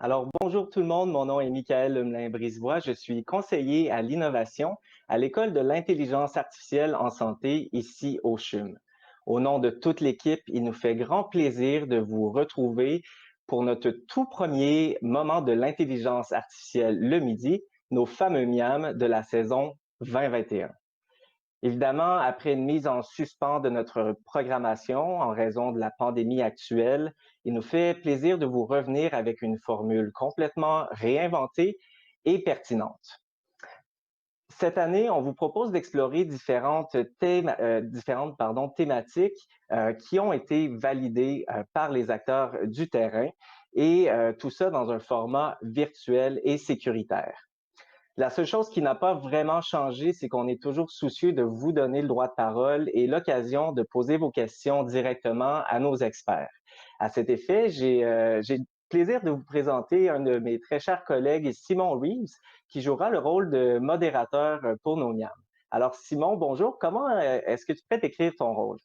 Alors, bonjour tout le monde, mon nom est Michael Lemelin-Brisebois, je suis conseiller à l'innovation à l'École de l'intelligence artificielle en santé ici au CHUM. Au nom de toute l'équipe, il nous fait grand plaisir de vous retrouver pour notre tout premier moment de l'intelligence artificielle le midi, nos fameux miams de la saison 2021. Évidemment, après une mise en suspens de notre programmation en raison de la pandémie actuelle, il nous fait plaisir de vous revenir avec une formule complètement réinventée et pertinente. Cette année, on vous propose d'explorer différentes thématiques qui ont été validées par les acteurs du terrain et tout ça dans un format virtuel et sécuritaire. La seule chose qui n'a pas vraiment changé, c'est qu'on est toujours soucieux de vous donner le droit de parole et l'occasion de poser vos questions directement à nos experts. À cet effet, j'ai le plaisir de vous présenter un de mes très chers collègues, Simon Reeves, qui jouera le rôle de modérateur pour nos miams. Alors, Simon, bonjour. Comment est-ce que tu peux décrire ton rôle?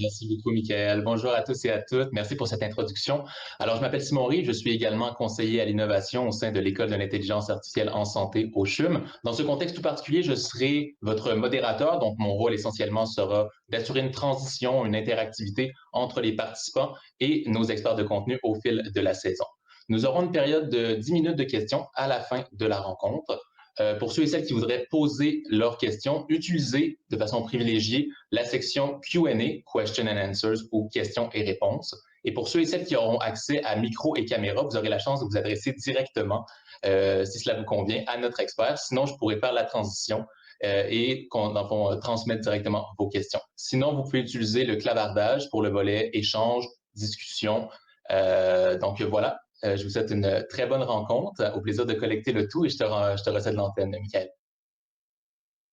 Merci beaucoup, Michael. Bonjour à tous et à toutes. Merci pour cette introduction. Alors, je m'appelle Simon Rive. Je suis également conseiller à l'innovation au sein de l'École de l'intelligence artificielle en santé au CHUM. Dans ce contexte tout particulier, je serai votre modérateur. Donc, mon rôle essentiellement sera d'assurer une transition, une interactivité entre les participants et nos experts de contenu au fil de la saison. Nous aurons une période de 10 minutes de questions à la fin de la rencontre. Pour ceux et celles qui voudraient poser leurs questions, utilisez de façon privilégiée la section Q&A, Question and Answers, ou questions et réponses. Et pour ceux et celles qui auront accès à micro et caméra, vous aurez la chance de vous adresser directement, si cela vous convient, à notre expert. Sinon, je pourrais faire la transition et transmettre directement vos questions. Sinon, vous pouvez utiliser le clavardage pour le volet échange, discussion. Donc voilà, je vous souhaite une très bonne rencontre. Au plaisir de collecter le tout et je te recède l'antenne, Michael.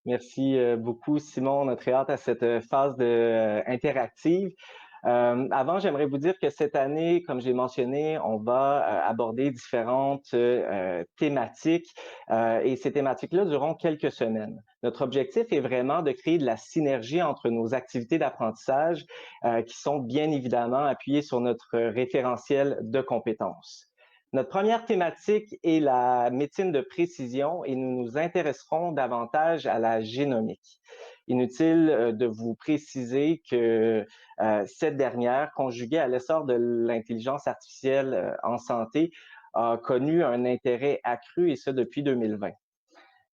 Merci beaucoup, Simon. On a très hâte à cette phase interactive. Avant, j'aimerais vous dire que cette année, comme j'ai mentionné, on va aborder différentes thématiques et ces thématiques-là dureront quelques semaines. Notre objectif est vraiment de créer de la synergie entre nos activités d'apprentissage qui sont bien évidemment appuyées sur notre référentiel de compétences. Notre première thématique est la médecine de précision et nous nous intéresserons davantage à la génomique. Inutile de vous préciser que cette dernière, conjuguée à l'essor de l'intelligence artificielle en santé, a connu un intérêt accru et ce depuis 2020.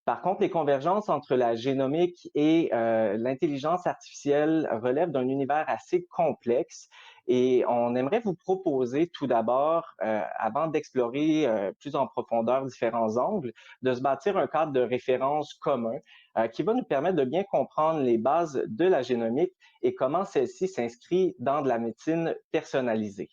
Par contre, les convergences entre la génomique et l'intelligence artificielle relèvent d'un univers assez complexe et on aimerait vous proposer tout d'abord, avant d'explorer plus en profondeur différents angles, de se bâtir un cadre de référence commun qui va nous permettre de bien comprendre les bases de la génomique et comment celle-ci s'inscrit dans de la médecine personnalisée.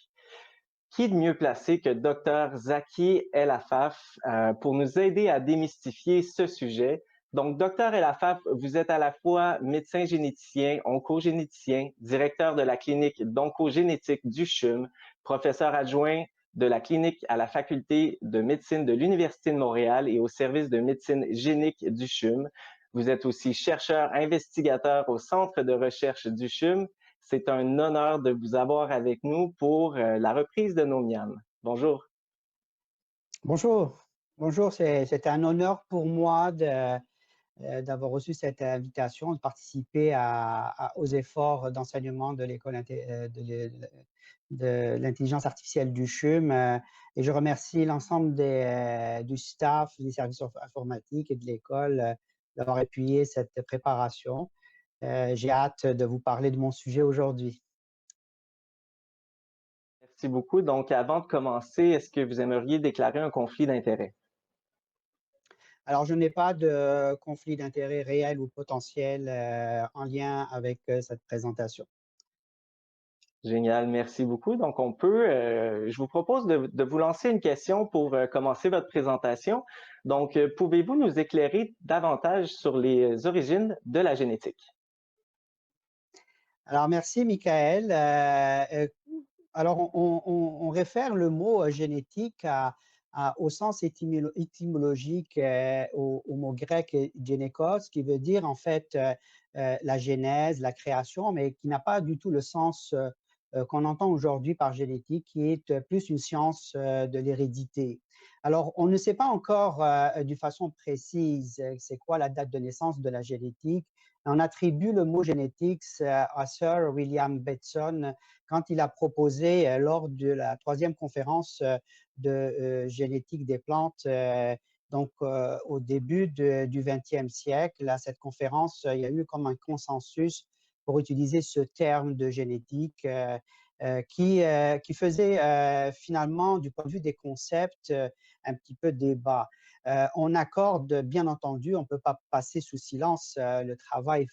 Qui de mieux placé que Dr Zaki El Affaf pour nous aider à démystifier ce sujet? Donc, Dr El Affaf, vous êtes à la fois médecin généticien, oncogénéticien, directeur de la clinique d'oncogénétique du CHUM, professeur adjoint de la clinique à la faculté de médecine de l'Université de Montréal et au service de médecine génique du CHUM. Vous êtes aussi chercheur investigateur au centre de recherche du CHUM. C'est un honneur de vous avoir avec nous pour la reprise de nos miams. Bonjour. Bonjour, bonjour, c'est un honneur pour moi d'avoir reçu cette invitation, de participer aux efforts d'enseignement de l'école de l'intelligence artificielle du CHUM. Et je remercie l'ensemble du staff, des services informatiques et de l'école d'avoir appuyé cette préparation. J'ai hâte de vous parler de mon sujet aujourd'hui. Merci beaucoup. Donc, avant de commencer, est-ce que vous aimeriez déclarer un conflit d'intérêts? Alors, je n'ai pas de conflit d'intérêt réel ou potentiel en lien avec cette présentation. Génial, merci beaucoup. Donc, je vous propose de vous lancer une question pour commencer votre présentation. Donc, pouvez-vous nous éclairer davantage sur les origines de la génétique? Alors, merci, Michael. Alors, on réfère le mot génétique au sens étymologique, au mot grec génékos, qui veut dire en fait la genèse, la création, mais qui n'a pas du tout le sens qu'on entend aujourd'hui par génétique, qui est plus une science de l'hérédité. Alors, on ne sait pas encore de façon précise c'est quoi la date de naissance de la génétique. On attribue le mot génétique à Sir William Bateson quand il a proposé lors de la 3e conférence de génétique des plantes donc, au début du XXe siècle, à cette conférence, il y a eu comme un consensus pour utiliser ce terme de génétique qui faisait finalement, du point de vue des concepts, un petit peu débat. On accorde, bien entendu, on ne peut pas passer sous silence le travail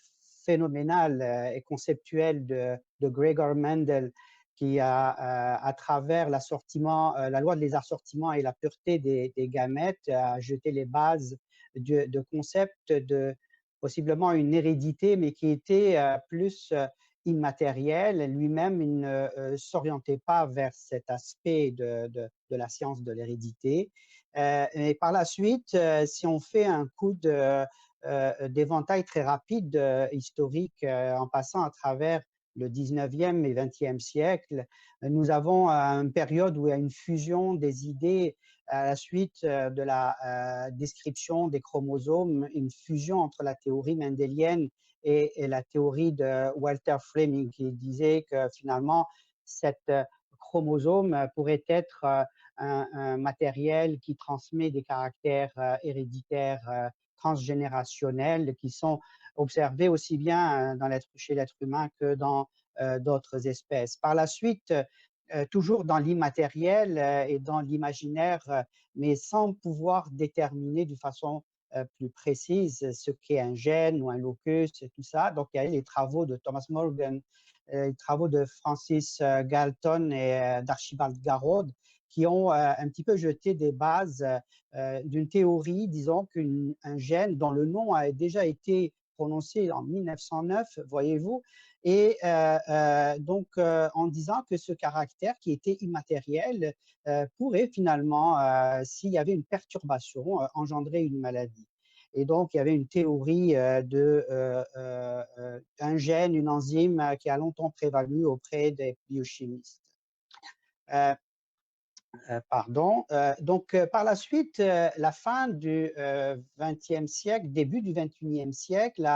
phénoménal et conceptuel de Gregor Mendel, qui a, à travers l'assortiment, la loi des assortiments et la pureté des gamètes, a jeté les bases de concepts de possiblement une hérédité, mais qui était plus immatériel. Lui-même, il ne s'orientait pas vers cet aspect de la science de l'hérédité. Et par la suite, si on fait un coup d'éventail très rapide historique en passant à travers le 19e et 20e siècle, nous avons une période où il y a une fusion des idées à la suite de la description des chromosomes, une fusion entre la théorie mendélienne et la théorie de Walter Fleming, qui disait que finalement, cette chromosome pourrait être un matériel qui transmet des caractères héréditaires transgénérationnels qui sont observés aussi bien chez l'être humain que dans d'autres espèces. Par la suite, toujours dans l'immatériel et dans l'imaginaire, mais sans pouvoir déterminer de façon plus précise ce qu'est un gène ou un locus et tout ça. Donc, il y a les travaux de Thomas Morgan, les travaux de Francis Galton et d'Archibald Garrod qui ont un petit peu jeté des bases d'une théorie, disons qu'un gène dont le nom a déjà été prononcé en 1909, voyez-vous, et donc en disant que ce caractère qui était immatériel pourrait finalement, s'il y avait une perturbation, engendrer une maladie. Et donc, il y avait une théorie d'un gène, une enzyme qui a longtemps prévalu auprès des biochimistes. Pardon. Donc, par la suite, la fin du XXe siècle, début du XXIe siècle,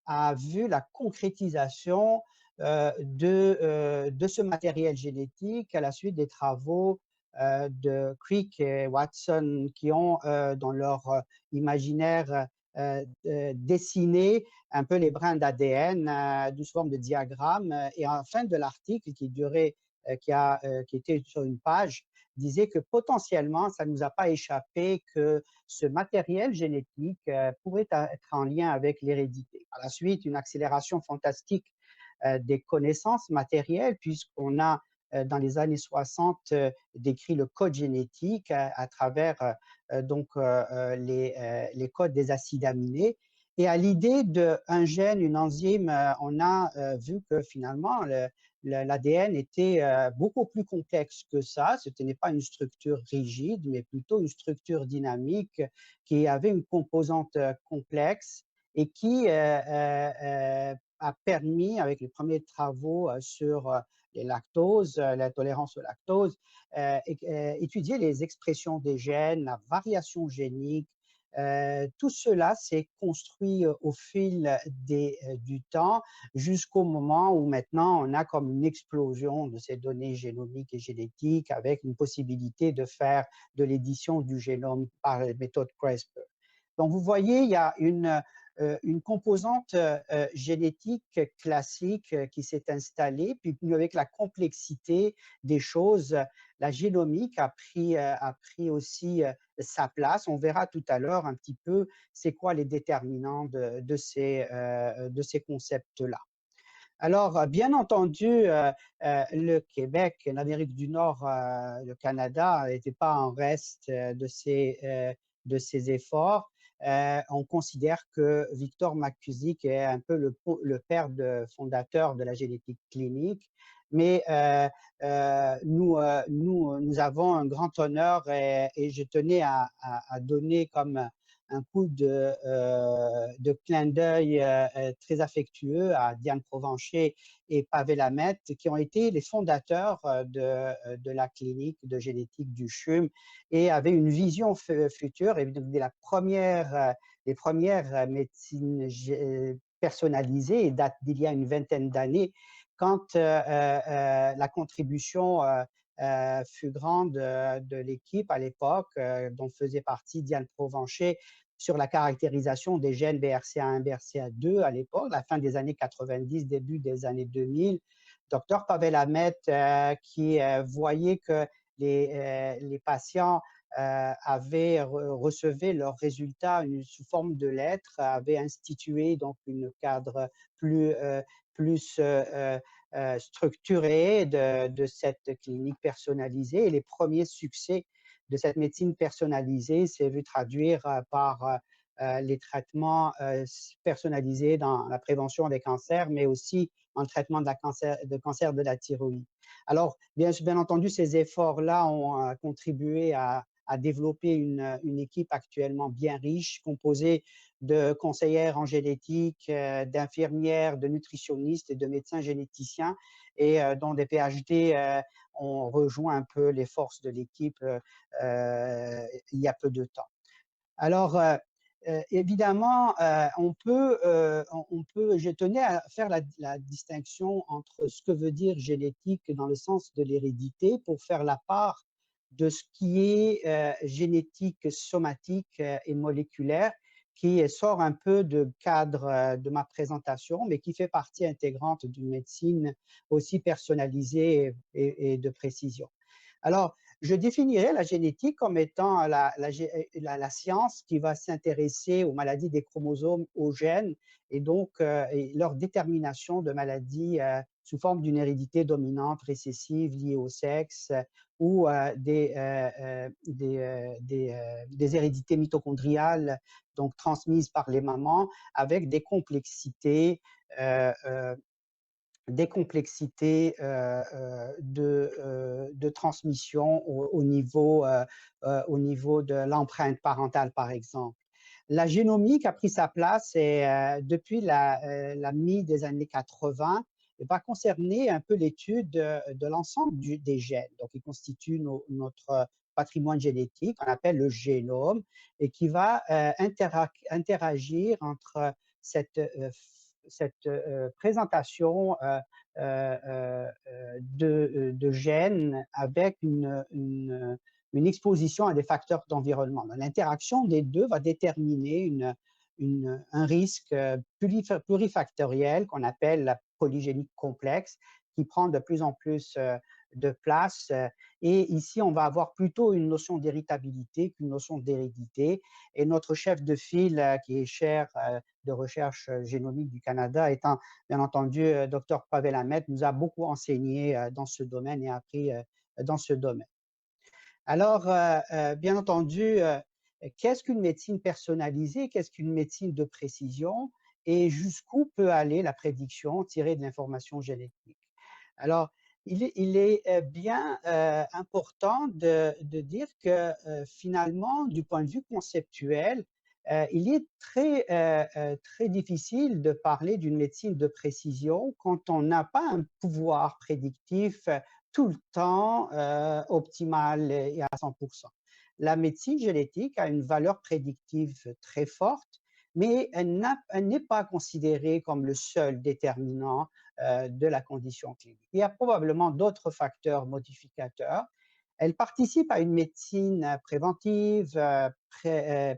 a vu la concrétisation de ce matériel génétique à la suite des travaux de Crick et Watson qui ont, dans leur imaginaire, dessiné un peu les brins d'ADN sous forme de diagramme. Et en fin de l'article qui durait, qui était sur une page, disait que potentiellement, ça ne nous a pas échappé que ce matériel génétique pourrait être en lien avec l'hérédité. Par la suite, une accélération fantastique des connaissances matérielles, puisqu'on a, dans les années 60, décrit le code génétique à travers donc, les codes des acides aminés. Et à l'idée d'un gène, une enzyme, on a vu que finalement, l'ADN était beaucoup plus complexe que ça. Ce n'est pas une structure rigide, mais plutôt une structure dynamique qui avait une composante complexe et qui a permis, avec les premiers travaux sur les lactoses, la tolérance au lactose, étudier les expressions des gènes, la variation génique. Tout cela s'est construit au fil du temps jusqu'au moment où maintenant on a comme une explosion de ces données génomiques et génétiques avec une possibilité de faire de l'édition du génome par la méthode CRISPR. Donc vous voyez, il y a une composante génétique classique qui s'est installée, puis avec la complexité des choses, la génomique a pris aussi sa place. On verra tout à l'heure un petit peu c'est quoi les déterminants de ces concepts-là. Alors, bien entendu, le Québec, l'Amérique du Nord, le Canada n'étaient pas en reste de ces efforts. On considère que Victor McKusick est un peu le père fondateur de la génétique clinique, mais nous avons un grand honneur et je tenais à donner comme un coup de clin d'œil très affectueux à Diane Provencher et Pavel Hamet, qui ont été les fondateurs de la clinique de génétique du CHUM et avaient une vision future et donc les premières médecines personnalisées datent d'il y a une vingtaine d'années, quand la contribution fut grande de l'équipe à l'époque, dont faisait partie Diane Provencher, sur la caractérisation des gènes BRCA1, BRCA2 à l'époque, la fin des années 90, début des années 2000. Docteur Pavel Hamet, qui voyait que les patients recevaient leurs résultats sous forme de lettres, avait institué donc un cadre plus structuré de cette clinique personnalisée. Et les premiers succès de cette médecine personnalisée s'est vu traduire par les traitements personnalisés dans la prévention des cancers, mais aussi en traitement de cancer de la thyroïde. Alors, bien entendu, ces efforts-là ont contribué à développer une équipe actuellement bien riche, composée de conseillères en génétique, d'infirmières, de nutritionnistes et de médecins généticiens, et dont des PhD ont rejoint un peu les forces de l'équipe il y a peu de temps. Alors, évidemment, je tenais à faire la distinction entre ce que veut dire génétique dans le sens de l'hérédité pour faire la part de ce qui est génétique, somatique et moléculaire, qui sort un peu du cadre de ma présentation, mais qui fait partie intégrante d'une médecine aussi personnalisée et de précision. Alors, je définirais la génétique comme étant la science qui va s'intéresser aux maladies des chromosomes, aux gènes, et donc leur détermination de maladies sous forme d'une hérédité dominante récessive liée au sexe ou des hérédités mitochondriales donc transmises par les mamans avec des complexités de transmission au niveau de l'empreinte parentale, par exemple. La génomique a pris sa place et depuis la mi des années 80, va concerner un peu l'étude de l'ensemble des gènes, donc qui constituent notre patrimoine génétique, qu'on appelle le génome, et qui va interagir entre cette présentation de gènes avec une exposition à des facteurs d'environnement. L'interaction des deux va déterminer un risque plurifactoriel qu'on appelle la polygénique complexe, qui prend de plus en plus de place. Et ici, on va avoir plutôt une notion d'héritabilité qu'une notion d'hérédité. Et notre chef de file, qui est chaire de recherche génomique du Canada, étant bien entendu Dr Pavel Hamet, nous a beaucoup enseigné dans ce domaine et appris dans ce domaine. Alors, bien entendu, qu'est-ce qu'une médecine personnalisée? Qu'est-ce qu'une médecine de précision? Et jusqu'où peut aller la prédiction tirée de l'information génétique? Alors, il est bien important de dire que finalement, du point de vue conceptuel, il est très difficile de parler d'une médecine de précision quand on n'a pas un pouvoir prédictif tout le temps optimal et à 100%. La médecine génétique a une valeur prédictive très forte, mais elle n'est pas considérée comme le seul déterminant de la condition clinique. Il y a probablement d'autres facteurs modificateurs. Elle participe à une médecine préventive,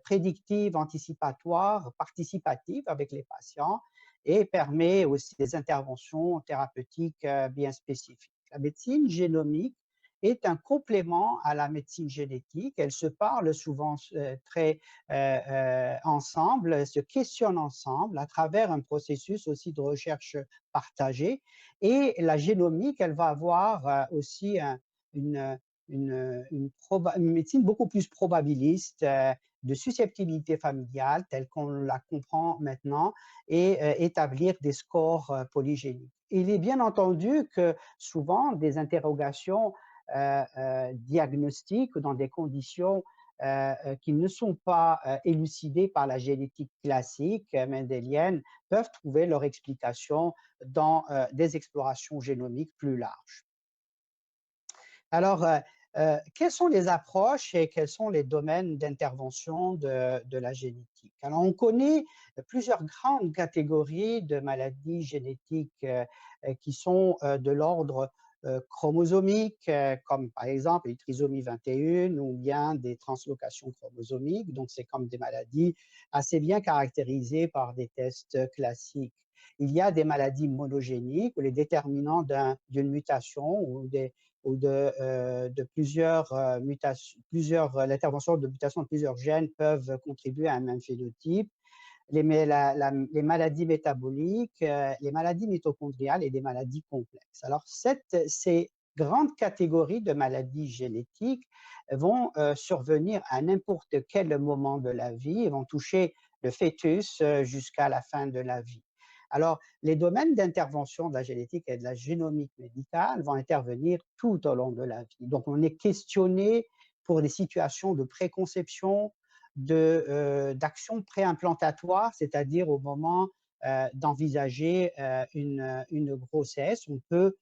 prédictive, anticipatoire, participative avec les patients et permet aussi des interventions thérapeutiques bien spécifiques. La médecine génomique est un complément à la médecine génétique. Elles se parlent souvent ensemble, se questionnent ensemble à travers un processus aussi de recherche partagée. Et la génomique, elle va avoir aussi une médecine beaucoup plus probabiliste de susceptibilité familiale telle qu'on la comprend maintenant et établir des scores polygéniques. Il est bien entendu que souvent des interrogations diagnostiques dans des conditions qui ne sont pas élucidées par la génétique classique mendélienne peuvent trouver leur explication dans des explorations génomiques plus larges. Alors, quelles sont les approches et quels sont les domaines d'intervention de la génétique? Alors, on connaît plusieurs grandes catégories de maladies génétiques qui sont de l'ordre chromosomique, comme par exemple les trisomies 21 ou bien des translocations chromosomiques. Donc, c'est comme des maladies assez bien caractérisées par des tests classiques. Il y a des maladies monogéniques où les déterminants d'une mutation ou de plusieurs mutations, l'intervention de mutations de plusieurs gènes peuvent contribuer à un même phénotype. Les maladies métaboliques, les maladies mitochondriales et des maladies complexes. Alors, ces grandes catégories de maladies génétiques vont survenir à n'importe quel moment de la vie et vont toucher le fœtus jusqu'à la fin de la vie. Alors, les domaines d'intervention de la génétique et de la génomique médicale vont intervenir tout au long de la vie. Donc, on est questionné pour des situations de préconception, d'action préimplantatoire, c'est-à-dire au moment d'envisager une grossesse. On peut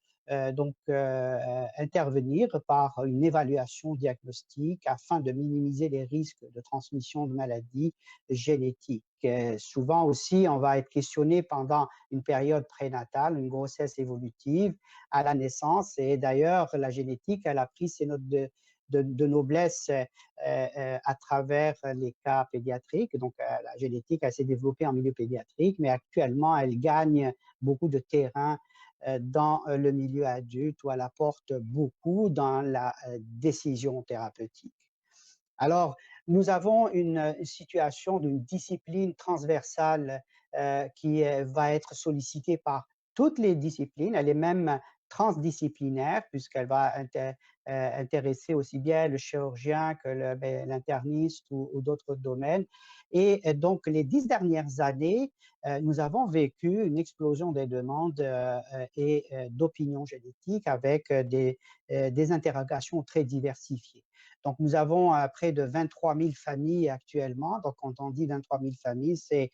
donc intervenir par une évaluation diagnostique afin de minimiser les risques de transmission de maladies génétiques. Souvent aussi, on va être questionné pendant une période prénatale, une grossesse évolutive à la naissance. Et d'ailleurs, la génétique, elle a pris ses notes de noblesse à travers les cas pédiatriques. Donc, la génétique, elle s'est développée en milieu pédiatrique, mais actuellement, elle gagne beaucoup de terrain dans le milieu adulte où elle apporte beaucoup dans la décision thérapeutique. Alors, nous avons une situation d'une discipline transversale qui va être sollicitée par toutes les disciplines. Elle est même transdisciplinaire puisqu'elle va intéresser aussi bien le chirurgien que l'interniste ou d'autres domaines. Et donc, les 10 dernières années, nous avons vécu une explosion des demandes et d'opinions génétiques avec des interrogations très diversifiées. Donc, nous avons près de 23 000 familles actuellement. Donc, quand on dit 23 000 familles, c'est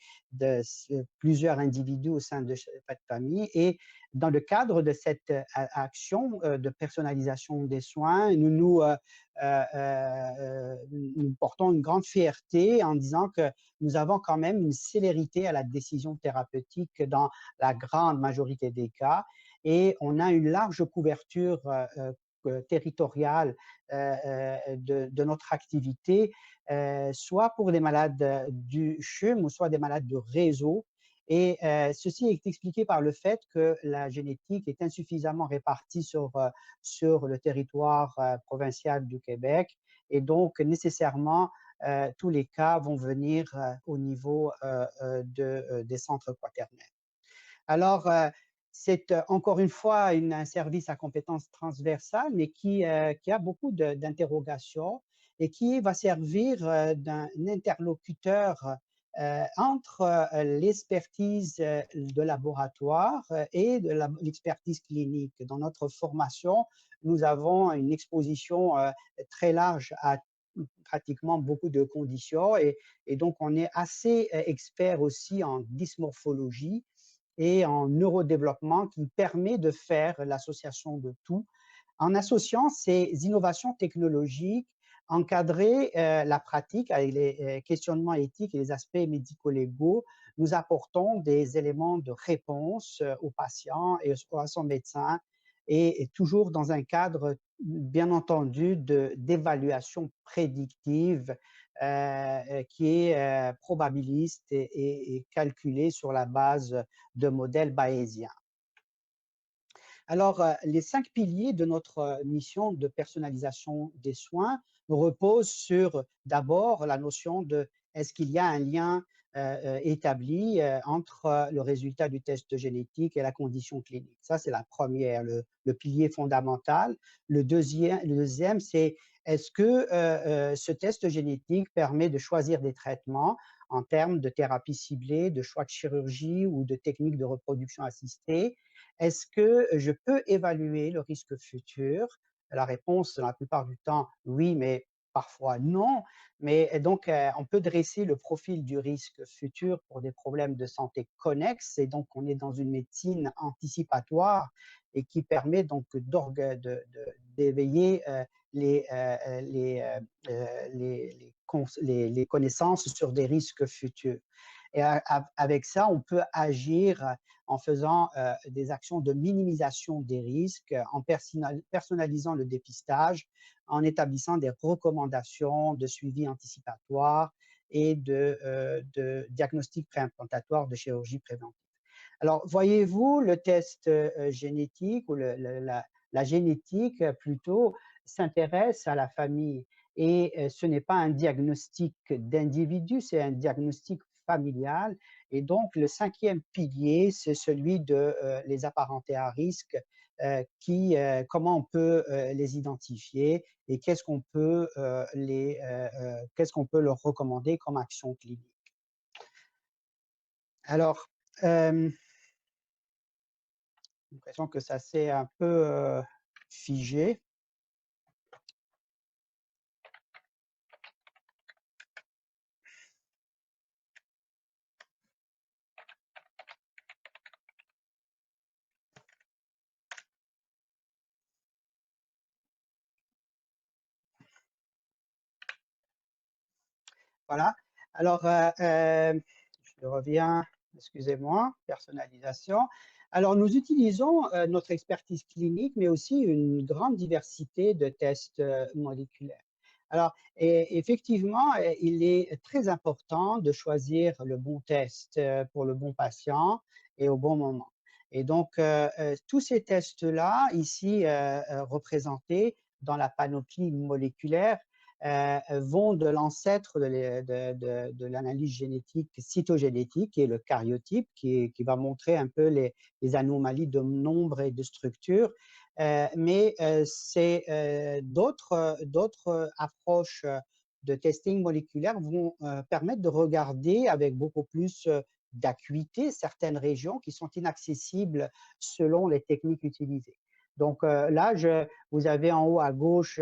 plusieurs individus au sein de cette famille. Et dans le cadre de cette action de personnalisation des soins, nous portons une grande fierté en disant que nous avons quand même une célérité à la décision thérapeutique dans la grande majorité des cas. Et on a une large couverture territoriale de notre activité, soit pour des malades du CHUM ou soit des malades de réseau. Et ceci est expliqué par le fait que la génétique est insuffisamment répartie sur le territoire provincial du Québec et donc nécessairement tous les cas vont venir au niveau des centres quaternaires. Alors, c'est encore une fois un service à compétences transversales, mais qui a beaucoup d'interrogations et qui va servir d'un interlocuteur entre l'expertise de laboratoire et l'expertise clinique. Dans notre formation, nous avons une exposition très large à pratiquement beaucoup de conditions et donc on est assez expert aussi en dysmorphologie et en neurodéveloppement qui permet de faire l'association de tout. En associant ces innovations technologiques, encadrer la pratique avec les questionnements éthiques et les aspects médico-légaux, nous apportons des éléments de réponse aux patients et à son médecin et toujours dans un cadre, bien entendu, d'évaluation prédictive qui est probabiliste et calculé sur la base de modèles bayésiens. Alors, les 5 piliers de notre mission de personnalisation des soins reposent sur d'abord la notion de est-ce qu'il y a un lien établi entre le résultat du test génétique et la condition clinique. Ça, c'est la première, le pilier fondamental. Le deuxième, c'est est-ce que ce test génétique permet de choisir des traitements en termes de thérapie ciblée, de choix de chirurgie ou de techniques de reproduction assistée? Est-ce que je peux évaluer le risque futur? La réponse, la plupart du temps, oui, mais parfois non, mais donc on peut dresser le profil du risque futur pour des problèmes de santé connexes, et donc on est dans une médecine anticipatoire et qui permet donc d'éveiller les connaissances sur des risques futurs. Et avec ça, on peut agir en faisant des actions de minimisation des risques, en personnalisant le dépistage, en établissant des recommandations de suivi anticipatoire et de diagnostic préimplantatoire de chirurgie préventive. Alors, voyez-vous, le test génétique ou la génétique plutôt s'intéresse à la famille, et ce n'est pas un diagnostic d'individu, c'est un diagnostic familial. Et donc, le cinquième pilier, c'est celui de les apparentés à risque, comment on peut les identifier et qu'est-ce qu'on peut, qu'est-ce qu'on peut leur recommander comme action clinique. Alors, j'ai l'impression que ça s'est un peu figé. Voilà. Alors, je reviens, excusez-moi, personnalisation. Alors, nous utilisons notre expertise clinique, mais aussi une grande diversité de tests moléculaires. Alors, effectivement, il est très important de choisir le bon test pour le bon patient et au bon moment. Et donc, tous ces tests-là, ici représentés dans la panoplie moléculaire, vont de l'ancêtre de l'analyse génétique cytogénétique, qui est le karyotype, qui va montrer un peu les anomalies de nombre et de structure. Mais c'est d'autres approches de testing moléculaire vont permettre de regarder avec beaucoup plus d'acuité certaines régions qui sont inaccessibles selon les techniques utilisées. Donc là, vous avez en haut à gauche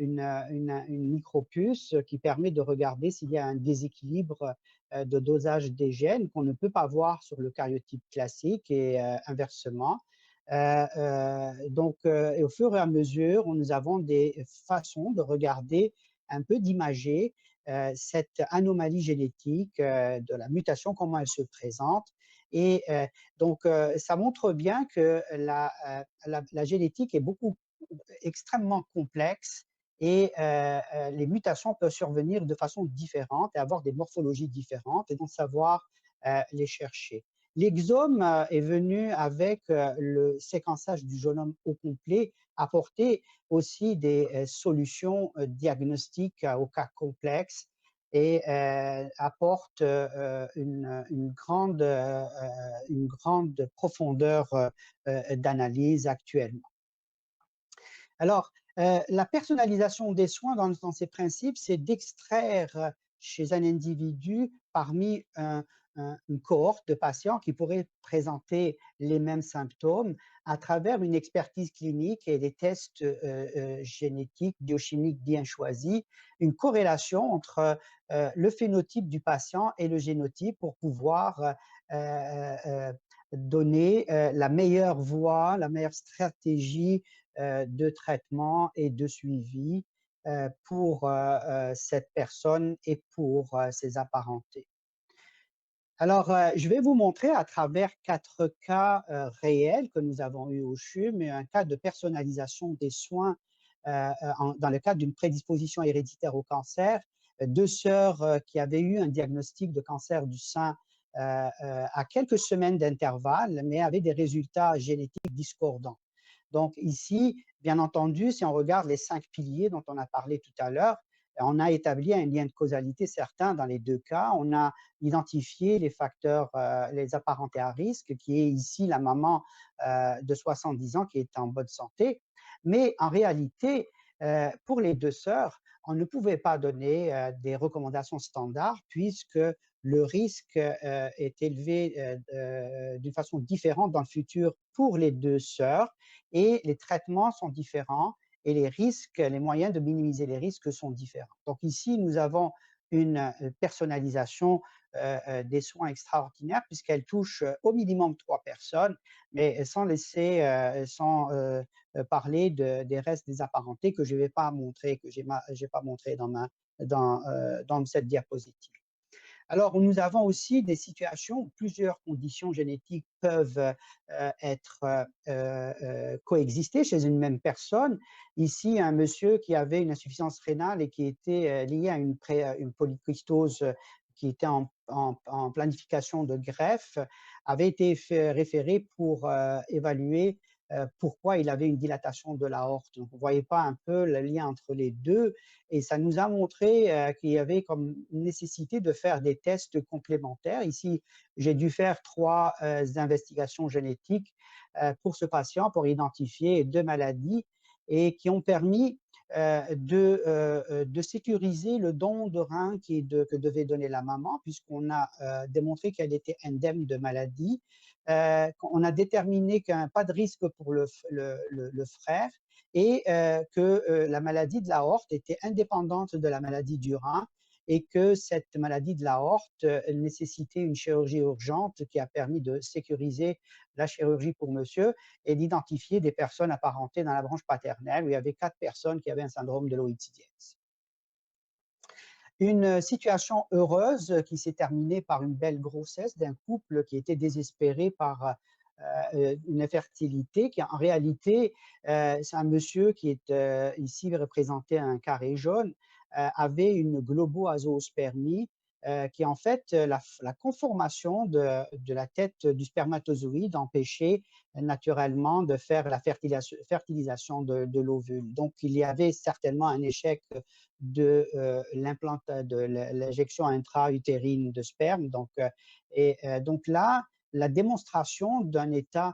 une micropuce qui permet de regarder s'il y a un déséquilibre de dosage des gènes qu'on ne peut pas voir sur le karyotype classique, et inversement. Donc, et au fur et à mesure, nous avons des façons de regarder, un peu d'imager cette anomalie génétique de la mutation, comment elle se présente. Et donc, ça montre bien que la génétique est extrêmement complexe, et les mutations peuvent survenir de façon différente et avoir des morphologies différentes, et donc savoir les chercher. L'exome est venu avec le séquençage du génome au complet, apporter aussi des solutions diagnostiques aux cas complexes, et apporte une grande profondeur d'analyse actuellement. Alors, la personnalisation des soins dans ses principes, c'est d'extraire chez un individu parmi une cohorte de patients qui pourraient présenter les mêmes symptômes à travers une expertise clinique et des tests génétiques, biochimiques bien choisis, une corrélation entre le phénotype du patient et le génotype pour pouvoir donner la meilleure voie, la meilleure stratégie de traitement et de suivi pour cette personne et pour ses apparentés. Alors, je vais vous montrer à travers 4 cas réels que nous avons eus au CHUM, et un cas de personnalisation des soins dans le cadre d'une prédisposition héréditaire au cancer. 2 sœurs qui avaient eu un diagnostic de cancer du sein à quelques semaines d'intervalle, mais avaient des résultats génétiques discordants. Donc ici, bien entendu, si on regarde les 5 piliers dont on a parlé tout à l'heure, on a établi un lien de causalité certain dans les 2 cas. On a identifié les facteurs, les apparentés à risque, qui est ici la maman de 70 ans qui est en bonne santé. Mais en réalité, pour les 2 sœurs, on ne pouvait pas donner des recommandations standards, puisque le risque est élevé d'une façon différente dans le futur pour les 2 sœurs, et les traitements sont différents, et les risques, les moyens de minimiser les risques sont différents. Donc ici, nous avons une personnalisation des soins extraordinaires puisqu'elle touche au minimum 3 personnes, mais sans laisser, parler des restes des apparentés que je ne vais pas montrer, que j'ai pas montré dans cette diapositive. Alors, nous avons aussi des situations où plusieurs conditions génétiques peuvent coexister chez une même personne. Ici, un monsieur qui avait une insuffisance rénale et qui était liée à une polycystose qui était en planification de greffe, avait été référé pour évaluer pourquoi il avait une dilatation de l'aorte. Donc, vous ne voyez pas un peu le lien entre les deux et ça nous a montré qu'il y avait comme nécessité de faire des tests complémentaires. Ici, j'ai dû faire 3 investigations génétiques pour ce patient pour identifier 2 maladies et qui ont permis de sécuriser le don de rein que devait donner la maman, puisqu'on a démontré qu'elle était indemne de maladie. On a déterminé qu'il n'y a pas de risque pour le frère et que la maladie de l'aorte était indépendante de la maladie du rein et que cette maladie de l'aorte nécessitait une chirurgie urgente qui a permis de sécuriser la chirurgie pour monsieur et d'identifier des personnes apparentées dans la branche paternelle où il y avait 4 personnes qui avaient un syndrome de Loïc-Dietz. Une situation heureuse qui s'est terminée par une belle grossesse d'un couple qui était désespéré par une infertilité, qui en réalité, c'est un monsieur qui est ici représenté à un carré jaune, avait une globoazoospermie, qui en fait, la conformation de la tête du spermatozoïde empêchait naturellement de faire la fertilisation de l'ovule. Donc, il y avait certainement un échec de l'injection intra-utérine de sperme. Donc, donc là, la démonstration d'un état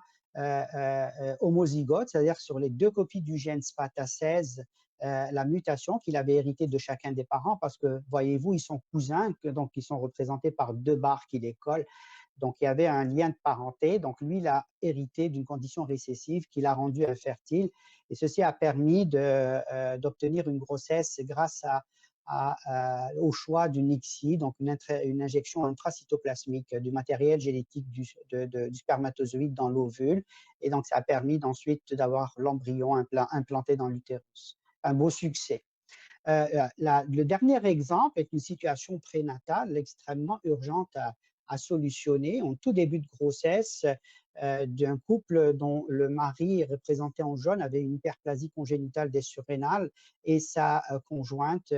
homozygote, c'est-à-dire sur les 2 copies du gène SPATA16, la mutation qu'il avait héritée de chacun des parents, parce que, voyez-vous, ils sont cousins, donc ils sont représentés par 2 barres qui les collent. Donc, il y avait un lien de parenté. Donc, lui, il a hérité d'une condition récessive qui l'a rendu infertile. Et ceci a permis d'obtenir une grossesse grâce au choix d'une ICSI, donc une injection intracytoplasmique du matériel génétique du spermatozoïde dans l'ovule. Et donc, ça a permis ensuite d'avoir l'embryon implanté dans l'utérus. Un beau succès. Le dernier exemple est une situation prénatale extrêmement urgente à solutionner. En tout début de grossesse, d'un couple dont le mari, représenté en jaune, avait une hyperplasie congénitale des surrénales et sa conjointe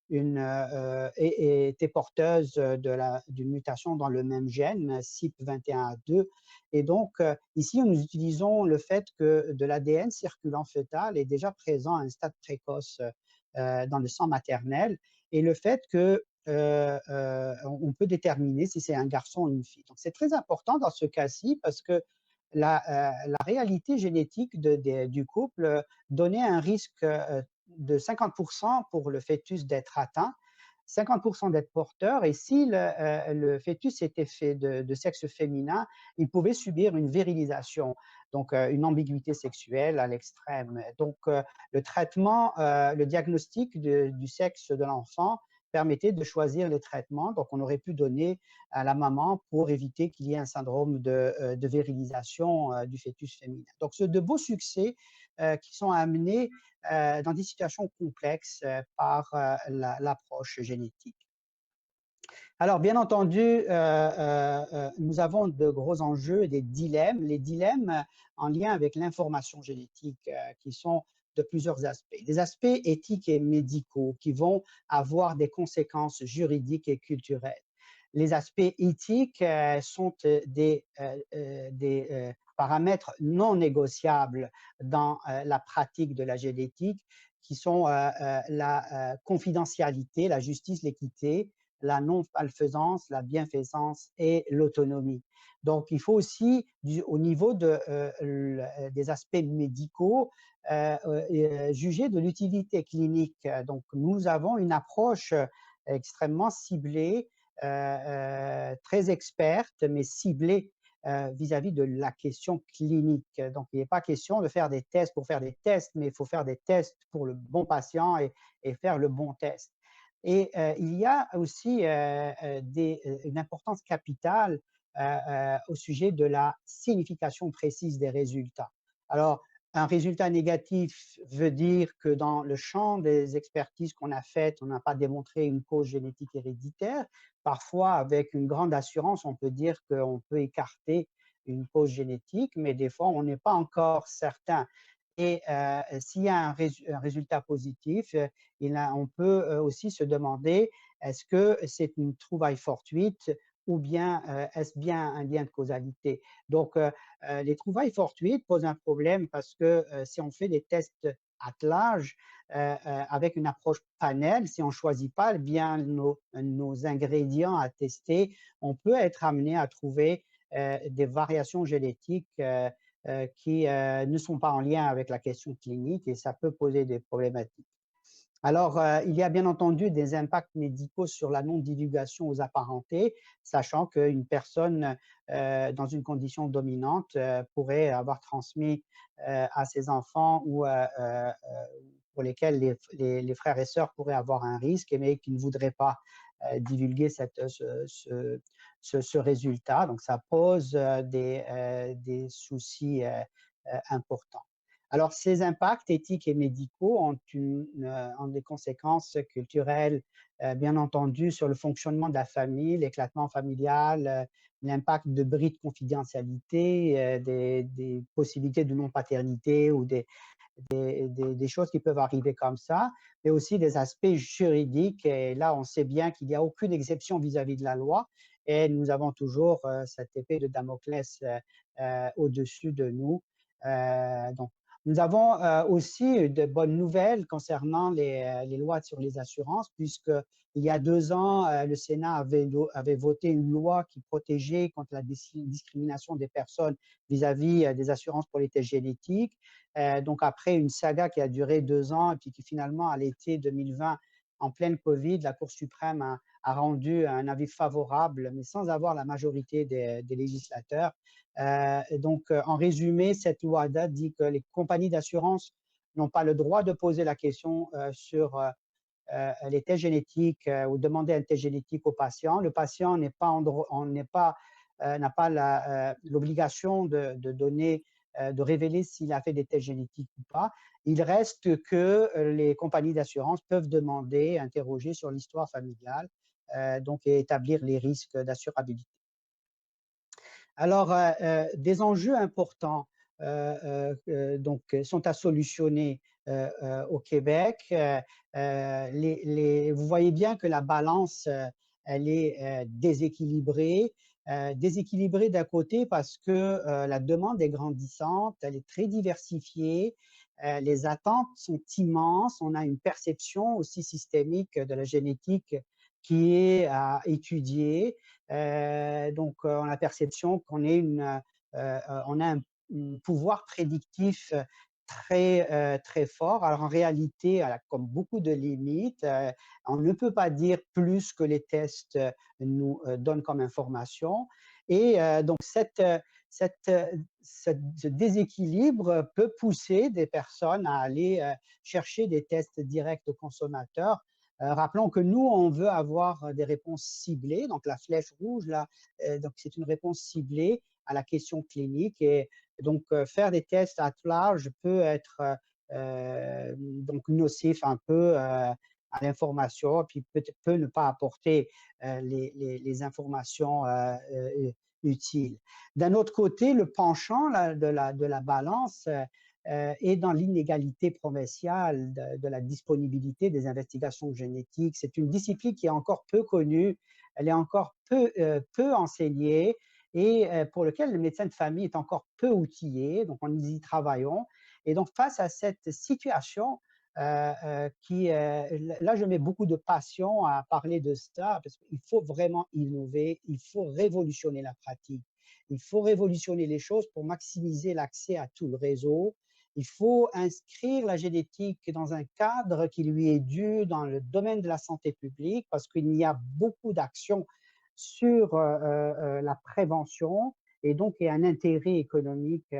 était porteuse d'une mutation dans le même gène, CYP21A2. Et donc, ici, nous utilisons le fait que de l'ADN circulant fœtal est déjà présent à un stade précoce dans le sang maternel et le fait que on peut déterminer si c'est un garçon ou une fille. Donc, c'est très important dans ce cas-ci parce que la réalité génétique du couple donnait un risque de 50% pour le fœtus d'être atteint, 50% d'être porteur, et si le fœtus était fait de sexe féminin, il pouvait subir une virilisation, donc une ambiguïté sexuelle à l'extrême. Donc, le traitement, le diagnostic du sexe de l'enfant permettait de choisir les traitements, donc on aurait pu donner à la maman pour éviter qu'il y ait un syndrome de virilisation du fœtus féminin. Donc, c'est de beaux succès qui sont amenés dans des situations complexes par l'approche génétique. Alors, bien entendu, nous avons de gros enjeux et des dilemmes. Les dilemmes en lien avec l'information génétique qui sont de plusieurs aspects. Des aspects éthiques et médicaux qui vont avoir des conséquences juridiques et culturelles. Les aspects éthiques sont des paramètres non négociables dans la pratique de la génétique, qui sont la confidentialité, la justice, l'équité, la non-malfaisance, la bienfaisance et l'autonomie. Donc, il faut aussi, au niveau des aspects médicaux, juger de l'utilité clinique. Donc, nous avons une approche extrêmement ciblée, très experte, mais ciblée vis-à-vis de la question clinique. Donc, il n'est pas question de faire des tests pour faire des tests, mais il faut faire des tests pour le bon patient et faire le bon test. Et il y a aussi une importance capitale au sujet de la signification précise des résultats. Alors, un résultat négatif veut dire que dans le champ des expertises qu'on a faites, on n'a pas démontré une cause génétique héréditaire. Parfois, avec une grande assurance, on peut dire qu'on peut écarter une cause génétique, mais des fois, on n'est pas encore certain. Et s'il y a un résultat positif, on peut aussi se demander, est-ce que c'est une trouvaille fortuite ou bien est-ce bien un lien de causalité? Donc, les trouvailles fortuites posent un problème parce que si on fait des tests attelage avec une approche panel, si on ne choisit pas bien nos ingrédients à tester, on peut être amené à trouver des variations génétiques qui ne sont pas en lien avec la question clinique et ça peut poser des problématiques. Alors, il y a bien entendu des impacts médicaux sur la non-divulgation aux apparentés, sachant qu'une personne dans une condition dominante pourrait avoir transmis à ses enfants ou pour lesquels les frères et sœurs pourraient avoir un risque, mais qui ne voudraient pas divulguer ce résultat. Donc, ça pose des soucis importants. Alors, ces impacts éthiques et médicaux ont des conséquences culturelles, bien entendu, sur le fonctionnement de la famille, l'éclatement familial, l'impact de bris de confidentialité, des possibilités de non-paternité ou des choses qui peuvent arriver comme ça, mais aussi des aspects juridiques. Et là, on sait bien qu'il n'y a aucune exception vis-à-vis de la loi et nous avons toujours cette épée de Damoclès au-dessus de nous. Donc, nous avons aussi de bonnes nouvelles concernant les lois sur les assurances, puisque il y a 2 ans, le Sénat avait voté une loi qui protégeait contre la discrimination des personnes vis-à-vis des assurances pour les tests génétiques. Donc, après une saga qui a duré 2 ans et puis qui finalement, à l'été 2020, en pleine Covid, la Cour suprême a rendu un avis favorable, mais sans avoir la majorité des législateurs. Donc, en résumé, cette loi dit que les compagnies d'assurance n'ont pas le droit de poser la question sur les tests génétiques ou demander un test génétique au patient. Le patient n'a pas l'obligation de donner, de révéler s'il a fait des tests génétiques ou pas. Il reste que les compagnies d'assurance peuvent demander, interroger sur l'histoire familiale, donc et établir les risques d'assurabilité. Alors, des enjeux importants donc, sont à solutionner au Québec. Vous voyez bien que la balance, elle est déséquilibrée. Déséquilibrée d'un côté parce que la demande est grandissante, elle est très diversifiée, les attentes sont immenses, on a une perception aussi systémique de la génétique qui est à étudier. Donc, on a la perception qu'on on a un pouvoir prédictif très fort. Alors, en réalité, elle a comme beaucoup de limites. On ne peut pas dire plus que les tests nous donnent comme information. Et donc, ce déséquilibre peut pousser des personnes à aller chercher des tests directs aux consommateurs. Rappelons que nous, on veut avoir des réponses ciblées. Donc, la flèche rouge, là, donc c'est une réponse ciblée à la question clinique. Et donc, faire des tests à large peut être donc nocif un peu à l'information, puis peut ne pas apporter les informations utiles. D'un autre côté, le penchant là, de la balance est dans l'inégalité provinciale de la disponibilité des investigations génétiques. C'est une discipline qui est encore peu connue, elle est encore peu enseignée et pour lequel le médecin de famille est encore peu outillé, donc on y travaillons. Et donc face à cette situation, là je mets beaucoup de passion à parler de ça, parce qu'il faut vraiment innover, il faut révolutionner la pratique, il faut révolutionner les choses pour maximiser l'accès à tout le réseau. Il faut inscrire la génétique dans un cadre qui lui est dû dans le domaine de la santé publique, parce qu'il y a beaucoup d'actions sur la prévention et donc il y a un intérêt économique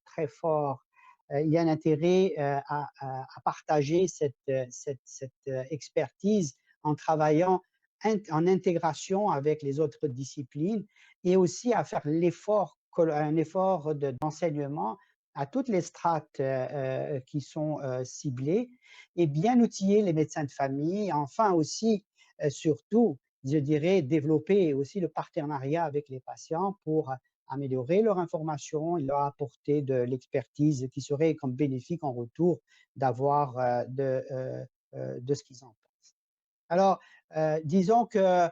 très fort. Il y a un intérêt à partager cette expertise en travaillant en intégration avec les autres disciplines et aussi à faire un effort d'enseignement à toutes les strates qui sont ciblées et bien outiller les médecins de famille. Enfin aussi, surtout, je dirais, développer aussi le partenariat avec les patients pour améliorer leur information et leur apporter de l'expertise qui serait comme bénéfique en retour d'avoir de ce qu'ils en pensent. Alors, disons que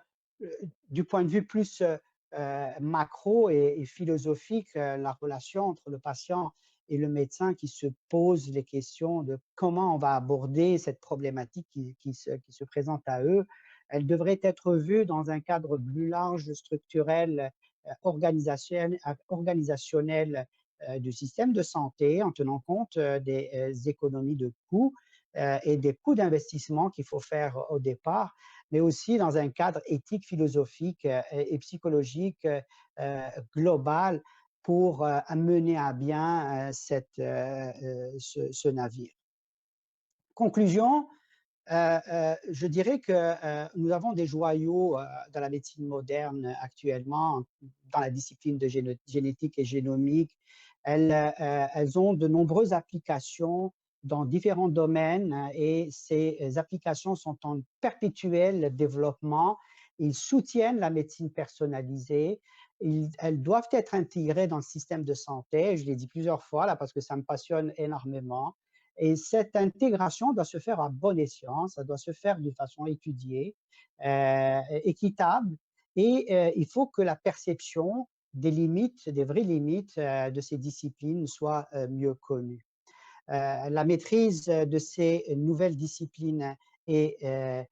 du point de vue plus macro et philosophique, la relation entre le patient et le médecin qui se pose les questions de comment on va aborder cette problématique qui se présente à eux, elle devrait être vue dans un cadre plus large, structurel, organisationnel du système de santé, en tenant compte des économies de coûts et des coûts d'investissement qu'il faut faire au départ, mais aussi dans un cadre éthique, philosophique et psychologique global pour mener à bien ce navire. Conclusion, je dirais que nous avons des joyaux dans la médecine moderne actuellement, dans la discipline de génétique et génomique. Elles ont de nombreuses applications dans différents domaines et ces applications sont en perpétuel développement. Ils soutiennent la médecine personnalisée. Elles doivent être intégrées dans le système de santé. Je l'ai dit plusieurs fois là parce que ça me passionne énormément. Et cette intégration doit se faire à bon escient, ça doit se faire d'une façon étudiée, équitable, et il faut que la perception des limites, des vraies limites de ces disciplines soit mieux connue. La maîtrise de ces nouvelles disciplines est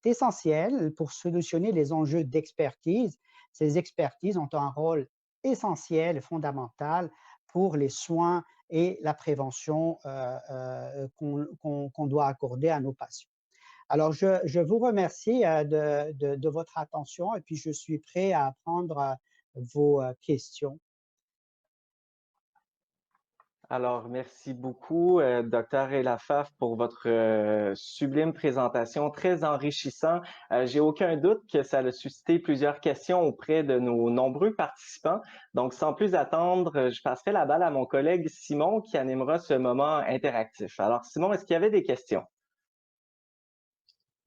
essentielle pour solutionner les enjeux d'expertise. Ces expertises ont un rôle essentiel, fondamental pour les soins et la prévention qu'on doit accorder à nos patients. Alors, je vous remercie de votre attention et puis je suis prêt à prendre vos questions. Alors, merci beaucoup, Dr. Elafaf, pour votre sublime présentation, très enrichissant. J'ai aucun doute que ça a suscité plusieurs questions auprès de nos nombreux participants. Donc, sans plus attendre, je passerai la balle à mon collègue Simon qui animera ce moment interactif. Alors, Simon, est-ce qu'il y avait des questions?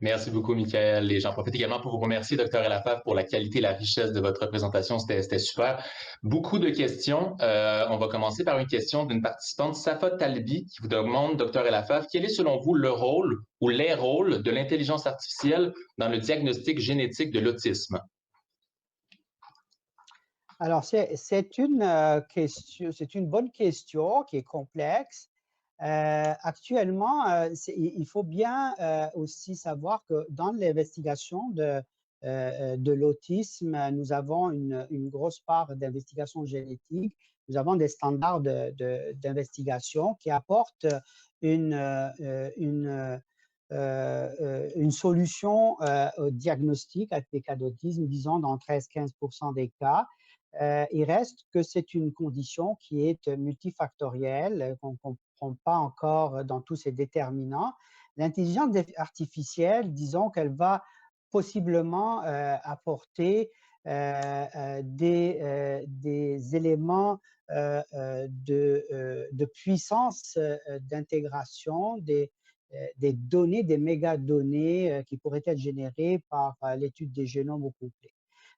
Merci beaucoup, Michael. Et j'en profite également pour vous remercier, Dr. Elafaf, pour la qualité et la richesse de votre présentation. C'était super. Beaucoup de questions. On va commencer par une question d'une participante, Safa Talbi, qui vous demande, Dr. Elafaf, quel est selon vous le rôle ou les rôles de l'intelligence artificielle dans le diagnostic génétique de l'autisme? Alors, c'est une bonne question qui est complexe. Actuellement, il faut bien aussi savoir que dans l'investigation de l'autisme, nous avons une grosse part d'investigation génétique. Nous avons des standards d'investigation qui apportent une solution au diagnostic avec des cas d'autisme, disons dans 13-15% des cas. Il reste que c'est une condition qui est multifactorielle, qu'on ne comprend pas encore dans tous ses déterminants. L'intelligence artificielle, disons qu'elle va possiblement apporter des éléments de puissance d'intégration des données, des mégadonnées qui pourraient être générées par l'étude des génomes au complet.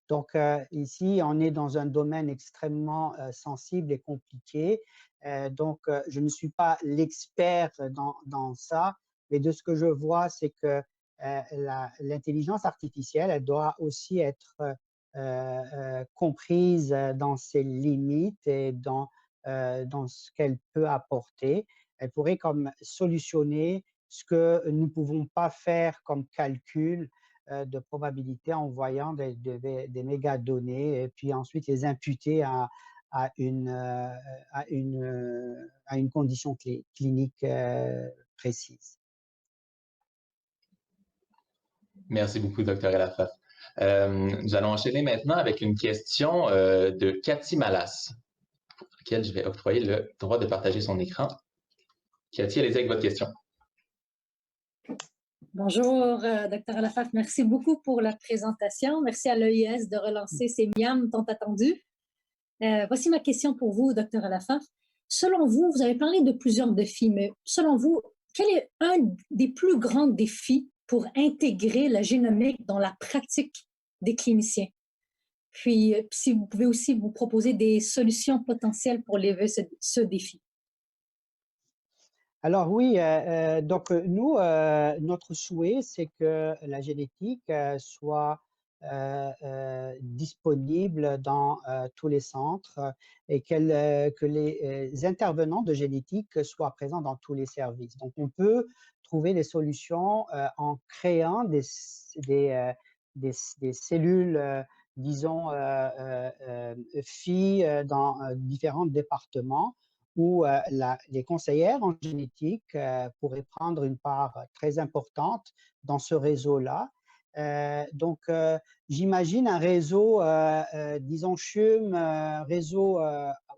Donc, ici, on est dans un domaine extrêmement sensible et compliqué. Donc, je ne suis pas l'expert dans ça, mais de ce que je vois, c'est que l'intelligence artificielle, elle doit aussi être comprise dans ses limites et dans ce qu'elle peut apporter. Elle pourrait comme solutionner ce que nous ne pouvons pas faire comme calcul de probabilité en voyant des mégadonnées et puis ensuite les imputer à une condition clinique précise. Merci beaucoup, Dr. Elafaf. Nous allons enchaîner maintenant avec une question de Cathy Malas, à laquelle je vais octroyer le droit de partager son écran. Cathy, allez-y avec votre question. Bonjour, Dr. Alafaf. Merci beaucoup pour la présentation. Merci à l'EIS de relancer ces miams tant attendus. Voici ma question pour vous, Dr. Alafaf. Selon vous, vous avez parlé de plusieurs défis, mais selon vous, quel est un des plus grands défis pour intégrer la génomique dans la pratique des cliniciens? Puis, si vous pouvez aussi vous proposer des solutions potentielles pour lever ce défi. Alors oui, donc nous, notre souhait, c'est que la génétique soit disponible dans tous les centres et que les intervenants de génétique soient présents dans tous les services. Donc on peut trouver des solutions en créant des cellules, disons, filles dans différents départements où les conseillères en génétique pourraient prendre une part très importante dans ce réseau-là. Donc, j'imagine un réseau, disons CHUM, réseau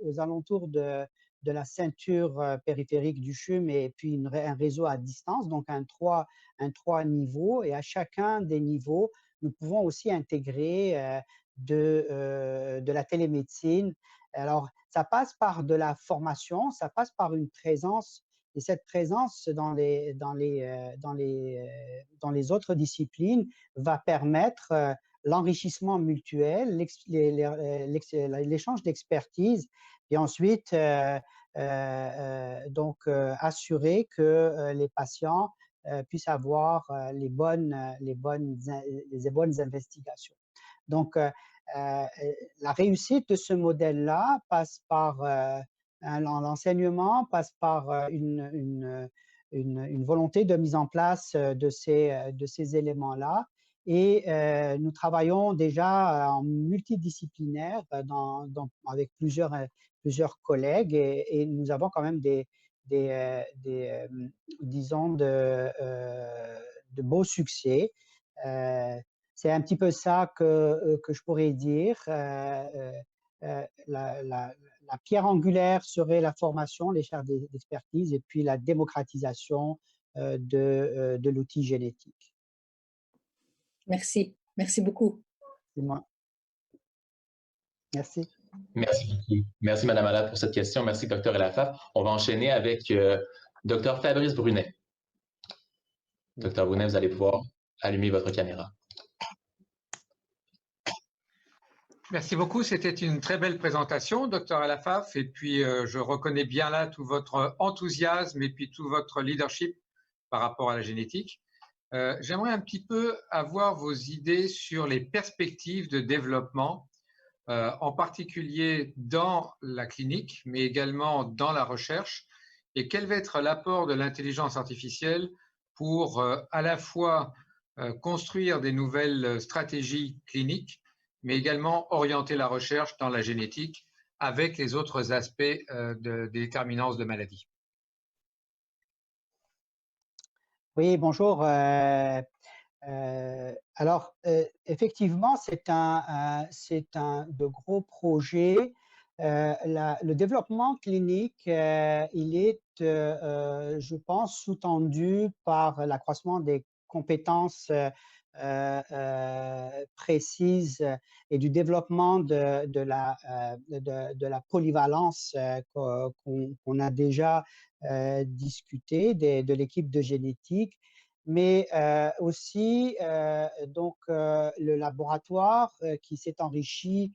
aux alentours de la ceinture périphérique du CHUM et puis un réseau à distance, donc un trois niveaux. Et à chacun des niveaux, nous pouvons aussi intégrer de la télémédecine. Alors, ça passe par de la formation, ça passe par une présence, et cette présence dans les autres disciplines va permettre l'enrichissement mutuel, l'échange d'expertise, et ensuite assurer que les patients puissent avoir les bonnes investigations. Donc, la réussite de ce modèle-là passe par l'enseignement, passe par une volonté de mise en place de ces éléments-là. Et nous travaillons déjà en multidisciplinaire avec plusieurs collègues et nous avons quand même disons, de beaux succès. C'est un petit peu ça que je pourrais dire. La pierre angulaire serait la formation, les chaires d'expertise et puis la démocratisation de l'outil génétique. Merci. Merci beaucoup. C'est moi. Merci. Merci beaucoup. Merci, Mme Alafaf, pour cette question. Merci, Dr. Alafaf. On va enchaîner avec Dr. Fabrice Brunet. Dr. Brunet, vous allez pouvoir allumer votre caméra. Merci beaucoup. C'était une très belle présentation, Dr. Alafaf. Et puis, je reconnais bien là tout votre enthousiasme et puis tout votre leadership par rapport à la génétique. J'aimerais un petit peu avoir vos idées sur les perspectives de développement, en particulier dans la clinique, mais également dans la recherche. Et quel va être l'apport de l'intelligence artificielle pour à la fois construire des nouvelles stratégies cliniques, mais également orienter la recherche dans la génétique avec les autres aspects des déterminances de maladie. Oui, bonjour. Alors, effectivement, c'est un de gros projets. Le développement clinique, il est, je pense, sous-tendu par l'accroissement des compétences précises et du développement de la polyvalence qu'on a déjà discuté de l'équipe de génétique, mais aussi le laboratoire qui s'est enrichi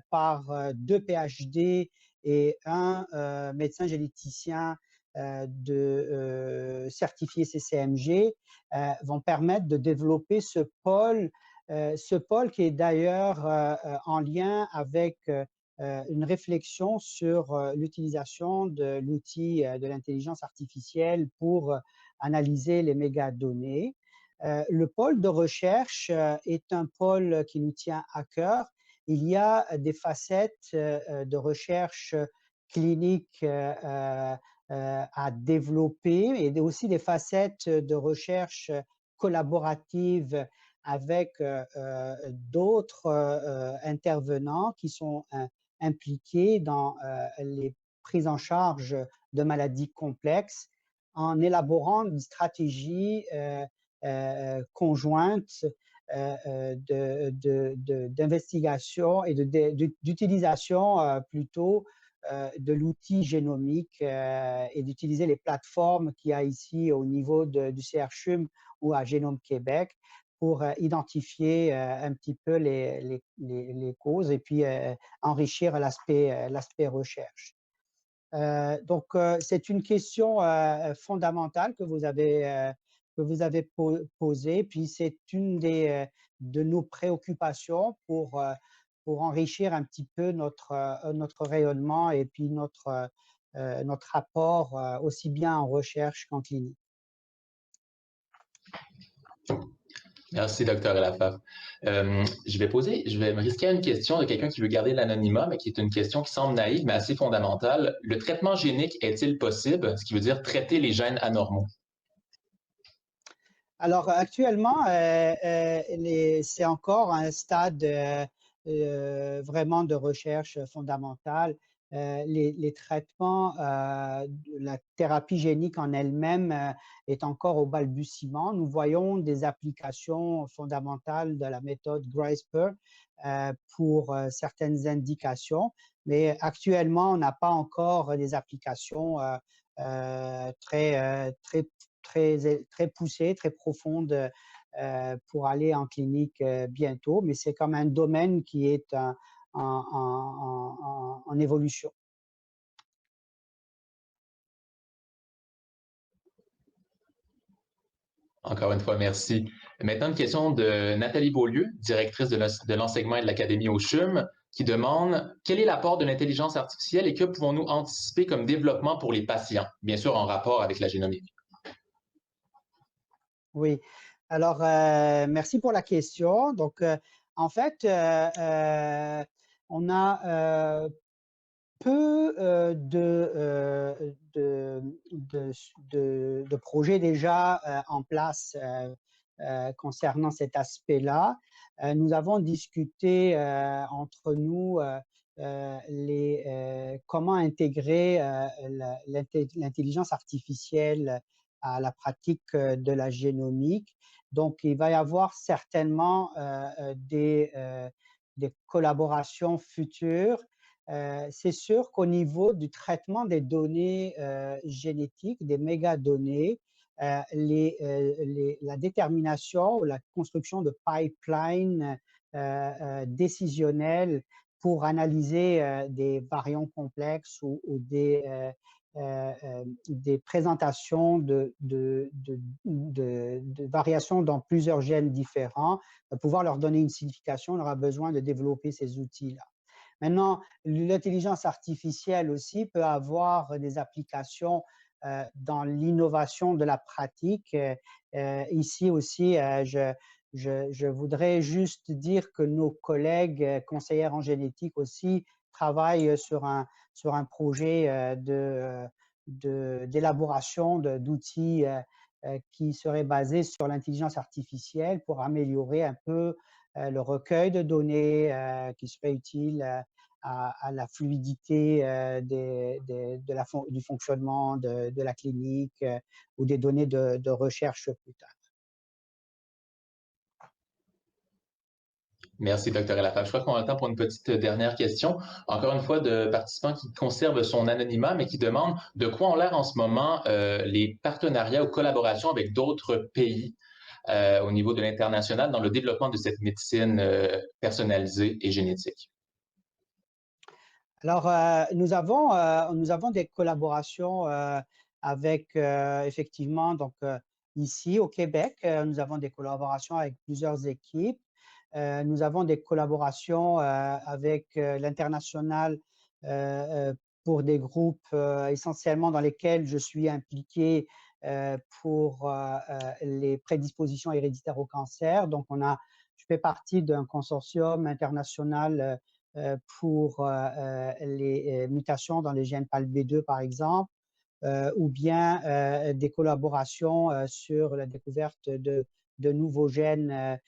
par 2 PhD et un médecin généticien certifié CCMG vont permettre de développer ce pôle qui est d'ailleurs en lien avec une réflexion sur l'utilisation de l'outil de l'intelligence artificielle pour analyser les mégadonnées. Le pôle de recherche est un pôle qui nous tient à cœur. Il y a des facettes de recherche clinique à développer et aussi des facettes de recherche collaborative avec d'autres intervenants qui sont impliqués dans les prises en charge de maladies complexes en élaborant une stratégie conjointe d'investigation et d'utilisation plutôt de l'outil génomique et d'utiliser les plateformes qu'il y a ici au niveau du CRCHUM ou à Génome Québec pour identifier un petit peu les causes et puis enrichir l'aspect recherche. Donc, c'est une question fondamentale que vous avez posée, puis c'est une de nos préoccupations pour enrichir un petit peu notre rayonnement et puis notre apport aussi bien en recherche qu'en clinique. Merci, docteur Elafave. Je vais me risquer à une question de quelqu'un qui veut garder l'anonymat, mais qui est une question qui semble naïve, mais assez fondamentale. Le traitement génique est-il possible, ce qui veut dire traiter les gènes anormaux? Alors, actuellement, c'est encore un stade vraiment de recherche fondamentale. Les traitements, la thérapie génique en elle-même est encore au balbutiement. Nous voyons des applications fondamentales de la méthode CRISPR pour certaines indications, mais actuellement, on n'a pas encore des applications très poussées, très profondes pour aller en clinique bientôt, mais c'est comme un domaine qui est en évolution. Encore une fois, merci. Maintenant, une question de Nathalie Beaulieu, directrice de l'enseignement et de l'Académie au CHUM, qui demande quel est l'apport de l'intelligence artificielle et que pouvons-nous anticiper comme développement pour les patients, bien sûr en rapport avec la génomique? Oui, alors merci pour la question. Donc, en fait, on a peu de projets déjà en place concernant cet aspect-là. Nous avons discuté entre nous comment intégrer l'intelligence artificielle à la pratique de la génomique. Donc, il va y avoir certainement des collaborations futures. C'est sûr qu'au niveau du traitement des données génétiques, des mégadonnées, la détermination ou la construction de pipelines décisionnels pour analyser des variants complexes ou des présentations de variations dans plusieurs gènes différents, pouvoir leur donner une signification, on aura besoin de développer ces outils-là. Maintenant, l'intelligence artificielle aussi peut avoir des applications dans l'innovation de la pratique. Ici aussi, je voudrais juste dire que nos collègues conseillères en génétique aussi travaillent sur un projet d'élaboration d'outils qui seraient basés sur l'intelligence artificielle pour améliorer un peu le recueil de données qui serait utile à la fluidité du fonctionnement de la clinique ou des données de recherche plus tard. Merci, Dr. Elafave. Je crois qu'on a le temps pour une petite dernière question. Encore une fois, de participant qui conserve son anonymat, mais qui demande de quoi ont l'air en ce moment les partenariats ou collaborations avec d'autres pays au niveau de l'international dans le développement de cette médecine personnalisée et génétique. Alors, nous avons des collaborations avec, effectivement, donc ici au Québec, nous avons des collaborations avec plusieurs équipes. Nous avons des collaborations avec l'international pour des groupes essentiellement dans lesquels je suis impliqué pour les prédispositions héréditaires au cancer. Donc, je fais partie d'un consortium international pour les mutations dans les gènes PALB2, par exemple, ou bien des collaborations sur la découverte de de nouveaux gènes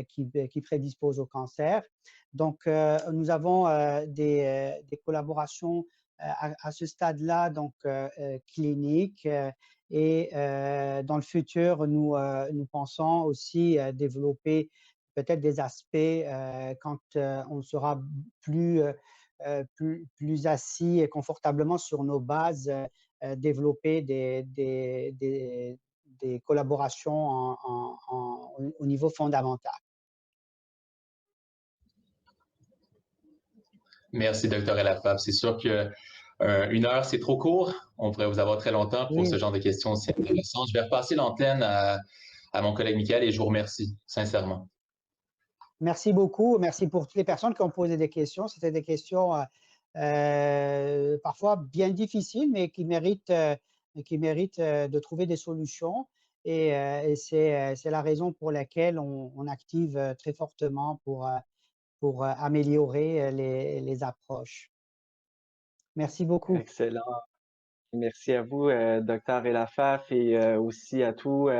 qui prédisposent au cancer. Donc, nous avons des collaborations à ce stade-là, donc cliniques. Et dans le futur, nous pensons aussi développer peut-être des aspects quand on sera plus assis et confortablement sur nos bases, développer des collaborations au niveau fondamental. Merci, Dr. Elafab. C'est sûr que 1 heure, c'est trop court. On pourrait vous avoir très longtemps pour ce genre de questions aussi intéressantes. Je vais repasser l'antenne à mon collègue Michael et je vous remercie, sincèrement. Merci beaucoup. Merci pour toutes les personnes qui ont posé des questions. C'était des questions parfois bien difficiles, mais qui méritent de trouver des solutions. Et c'est la raison pour laquelle on active très fortement pour améliorer les approches. Merci beaucoup. Excellent. Merci à vous, Dr. Elafaf, et aussi à tous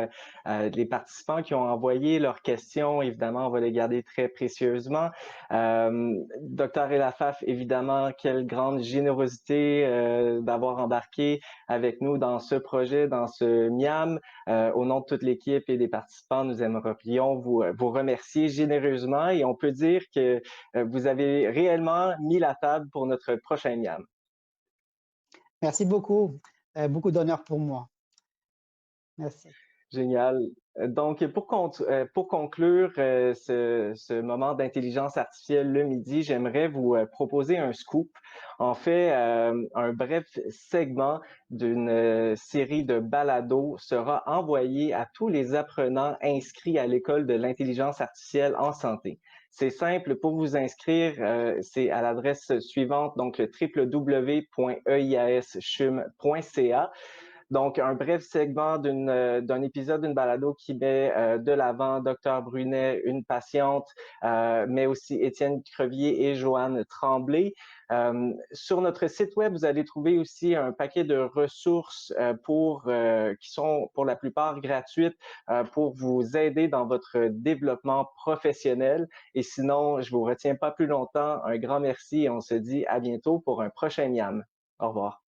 les participants qui ont envoyé leurs questions. Évidemment, on va les garder très précieusement. Dr. Elafaf, évidemment, quelle grande générosité d'avoir embarqué avec nous dans ce projet, dans ce MIAM. Au nom de toute l'équipe et des participants, nous aimerions vous remercier généreusement et on peut dire que vous avez réellement mis la table pour notre prochain MIAM. Merci beaucoup. Beaucoup d'honneur pour moi. Merci. Génial. Donc, pour conclure ce moment d'intelligence artificielle le midi, j'aimerais vous proposer un scoop. En fait, un bref segment d'une série de balados sera envoyé à tous les apprenants inscrits à l'École de l'intelligence artificielle en santé. C'est simple, pour vous inscrire, c'est à l'adresse suivante, donc le www.eiaschum.ca. Donc, un bref segment d'un épisode d'une balado qui met de l'avant Dr. Brunet, une patiente, mais aussi Étienne Crevier et Joanne Tremblay. Sur notre site web, vous allez trouver aussi un paquet de ressources qui sont pour la plupart gratuites pour vous aider dans votre développement professionnel. Et sinon, je vous retiens pas plus longtemps. Un grand merci et on se dit à bientôt pour un prochain MIAM. Au revoir.